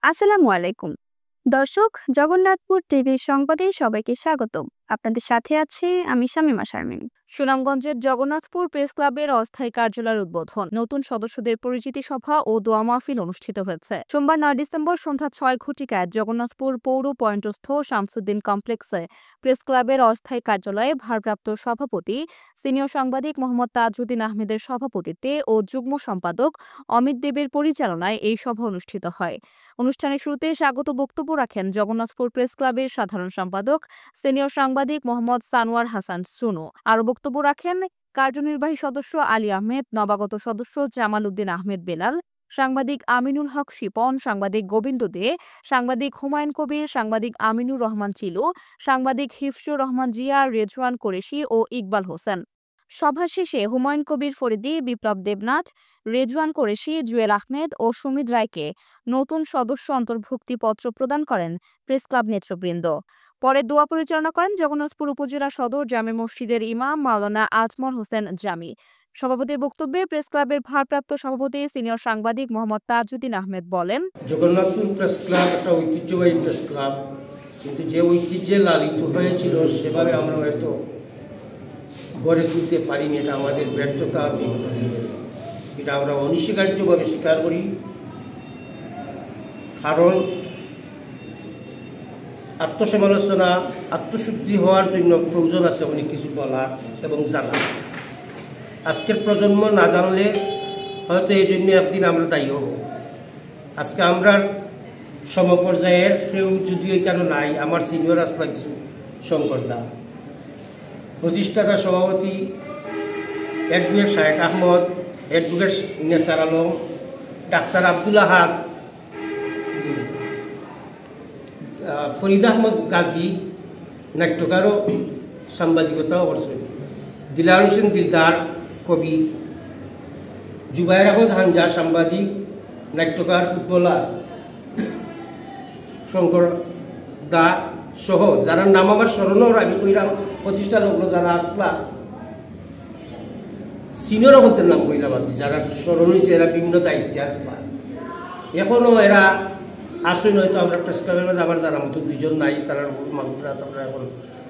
আসসালামু আলাইকুম দর্শক, জগন্নাথপুর টিভির সংবাদে সবাইকে স্বাগতম। আপনাদের সাথে আছি আমি শামীমা শারমিন। সুনামগঞ্জের জগন্নাথপুর প্রেস ক্লাবের অস্থায়ী কার্যালয়ের উদ্বোধন, নতুন সদস্যদের পরিচিতি সভা ও দোয়া মাহফিল অনুষ্ঠিত হয়েছে। সোমবার 9 ডিসেম্বর সন্ধ্যা 6 ঘটিকায় জগন্নাথপুর পৌর পয়েন্টস্থ শামসুদ্দিন কমপ্লেক্সে প্রেস ক্লাবের অস্থায়ী কার্যালয়ে ভারপ্রাপ্ত সভাপতি সিনিয়র সাংবাদিক মোহাম্মদ তাজউদ্দিন আহমেদের সভাপতিত্বে ও যুগ্ম সম্পাদক অমিত দেবের পরিচালনায় এই সভা অনুষ্ঠিত হয়। অনুষ্ঠানের শুরুতে স্বাগত বক্তব্য রাখেন জগন্নাথপুর প্রেস ক্লাবের সাধারণ সম্পাদক সিনিয়র সাংবাদিক মোহাম্মদ সানোয়ার হাসান সুনু। আরও বক্তব্য রাখেন কার্যনির্বাহী সদস্য আলী আহমেদ, নবাগত সদস্য জামাল উদ্দিন আহমেদ বেলাল, সাংবাদিক আমিনুল হক শিপন, সাংবাদিক গোবিন্দ দে, সাংবাদিক হুমায়ুন কবির, সাংবাদিক আমিনুর রহমান চিলু, সাংবাদিক হিফজুর রহমান জিয়া, রেজওয়ান কোরেশি ও ইকবাল হোসেন। সভা শেষে হুমায়ুন কবির ফরিদি, বিপ্লব দেবনাথ, রেজওয়ান কোরেশি, জুয়েল আহমেদ ও সুমিত রায়কে নতুন সদস্য অন্তর্ভুক্তিপত্র প্রদান করেন প্রেস ক্লাব নেতৃবৃন্দ। পরে দোয়া পরিচালনা করেন জগন্নাথপুর উপজেলা সদর জামে মসজিদের ইমাম মাওলানা আজমল হোসেন জামি। সভাপতির বক্তব্যে প্রেস ক্লাবের ভারপ্রাপ্ত সভাপতি সিনিয়র সাংবাদিক মোহাম্মদ তাজউদ্দিন আহমেদ বলেন, জগন্নাথপুর প্রেস ক্লাব একটা ঐতিহ্যবাহী প্রেস ক্লাব, কিন্তু যে ঐতিহ্যে লালিত হয়েছিল সেভাবে আমরা হয়তো গড়ে তুলতে পারিনি। এটা আমাদের ব্যর্থতা, বিগত দিনের। এটা আমরা অনস্বীকার্যভাবে স্বীকার করি। কারণ আত্মসমালোচনা, আত্মশুদ্ধি হওয়ার জন্য প্রয়োজন আছে অনেক কিছু বলার এবং জানা। আজকের প্রজন্ম না জানলে হয়তো এই জন্য একদিন আমরা দায়ী হব। আজকে আমরা সমপর্যায়ের কেউ যদিও এখানে নাই, আমার সিনিয়র আসলা কিছু শঙ্কর দা, প্রতিষ্ঠাতা সভাপতি অ্যাডভোকেট শায়েক আহমদ, অ্যাডভোকেট নেসার আলম, ডাক্তার আব্দুল আহাদ, ফরিদ আহমদ গাজী নাট্যকারও সাংবাদিকতাও করছেন, দিলার হোসেন দিলদার কবি, জুবাইর আহমদ হানজা সাংবাদিক, নাট্যকার, ফুটবলার, শঙ্কর দা সহ যারা নাম আমার স্মরণও আমি কইলাম, প্রতিষ্ঠা লগ্ন যারা আসলা সিনিয়র হতেন নাম কইলাম আর কি, যারা স্মরণ হয়েছে এরা বিভিন্ন দায়িত্বে আসলা। এখনও এরা আসুন, হয়তো আমরা প্রেস ক্লাবের মাঝে আমার জানার মতো দুজন নাই, তারা মানুষরা আমরা এখন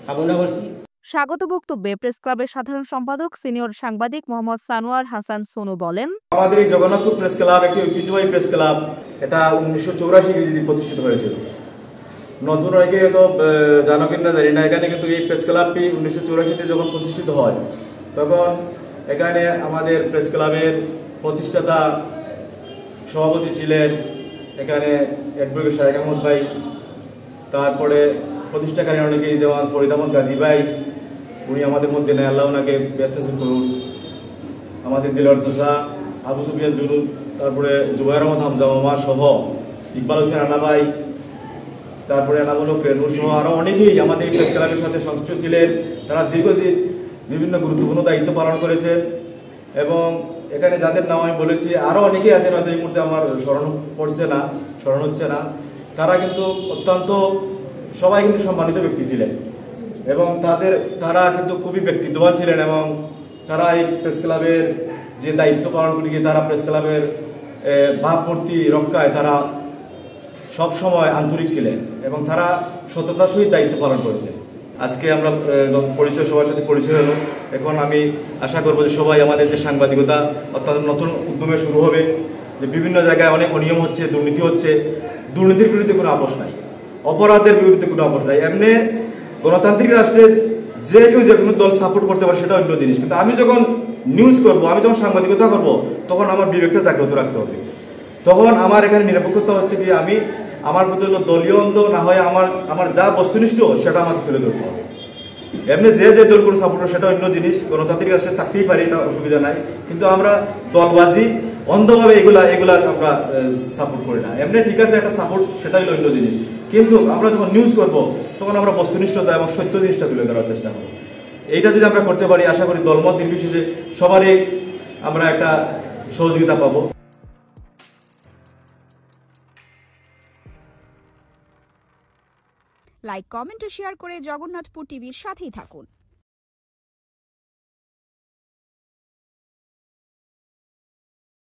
কামনা করছি। স্বাগত বক্তব্যে প্রেস ক্লাবের সাধারণ সম্পাদক সিনিয়র সাংবাদিক মোহাম্মদ সানোয়ার হাসান সোনু বলেন, আমাদের এই জগন্নাথপুর প্রেস ক্লাব একটি ঐতিহ্যবাহী প্রেস ক্লাব। এটা 1984 ইংরেজিতে প্রতিষ্ঠিত হয়েছিল। নতুন অনেকে তো জানো কিনা জানি না, এখানে কিন্তু এই প্রেস ক্লাবটি 1984-তে যখন প্রতিষ্ঠিত হয় তখন এখানে আমাদের প্রেস ক্লাবের প্রতিষ্ঠাতা সভাপতি ছিলেন এখানে অ্যাডভোকেট শায়েক আহমদ ভাই, তারপরে প্রতিষ্ঠাকারী অনেকেই যেমন ফরিদ আহমদ গাজী ভাই, উনি আমাদের মধ্যে নেই, আল্লাহ ওনাকে ব্যস্ত করুন, আমাদের দিলওয়ার চাচা, আবু সুফিয়ান জুনুদ, তারপরে জুবাইর আহমদ হামজা মামা সহ ইকবাল হোসেন রানা ভাই, তারপরে এনামূলক রেণু সহ আরও অনেকেই আমাদের এই প্রেস ক্লাবের সাথে সংশ্লিষ্ট ছিলেন। তারা দীর্ঘদিন বিভিন্ন গুরুত্বপূর্ণ দায়িত্ব পালন করেছেন এবং এখানে যাদের নাম আমি বলেছি আরও অনেকেই আছেন, হয়তো এই মুহূর্তে আমার স্মরণ হচ্ছে না। তারা কিন্তু অত্যন্ত সবাই কিন্তু সম্মানিত ব্যক্তি ছিলেন এবং তারা কিন্তু খুবই ব্যক্তিত্ববান ছিলেন এবং তারা এই প্রেস ক্লাবের যে দায়িত্ব পালন করিয়ে তারা প্রেস ক্লাবের ভাবমূর্তি রক্ষায় তারা সব সময় আন্তরিক ছিলেন এবং তারা সততার সহিত দায়িত্ব পালন করেছেন। আজকে আমরা সবার সাথে পরিচয় হলো। এখন আমি আশা করবো যে সবাই আমাদের যে সাংবাদিকতা অর্থাৎ নতুন উদ্যমে শুরু হবে, যে বিভিন্ন জায়গায় অনেক অনিয়ম হচ্ছে, দুর্নীতি হচ্ছে, দুর্নীতির বিরুদ্ধে কোনো আপোষ নাই, অপরাধের বিরুদ্ধে কোনো আপোষ নাই। এমনি গণতান্ত্রিক রাষ্ট্রে যে কেউ যে কোনো দল সাপোর্ট করতে পারে সেটা অন্য জিনিস, কিন্তু আমি যখন নিউজ করব, আমি যখন সাংবাদিকতা করব, তখন আমার বিবেকটা জাগ্রত রাখতে হবে। তখন আমার এখানে নিরপেক্ষতা হচ্ছে কি, আমি আমার প্রতি হলো দলীয় অন্ধ না হয়ে আমার যা বস্তুনিষ্ঠ সেটা আমাকে তুলে ধরতে হবে। এমনি যে দল কোনো সাপোর্টার সেটা অন্য জিনিস, গণতান্ত্রিক রাষ্ট্রে থাকতেই পারি, এটা অসুবিধা নাই, কিন্তু আমরা দলবাজি অন্ধভাবে এগুলা আমরা সাপোর্ট করি না। এমনি ঠিক আছে, একটা সাপোর্ট সেটাই হলো অন্য জিনিস, কিন্তু আমরা যখন নিউজ করব তখন আমরা বস্তুনিষ্ঠতা এবং সত্য জিনিসটা তুলে ধরার চেষ্টা করব। এইটা যদি আমরা করতে পারি, আশা করি দলমত নির্বিশেষে সবারই আমরা একটা সহযোগিতা পাবো। লাইক, কমেন্ট ও শেয়ার করে জগন্নাথপুর টিভির সাথেই থাকুন।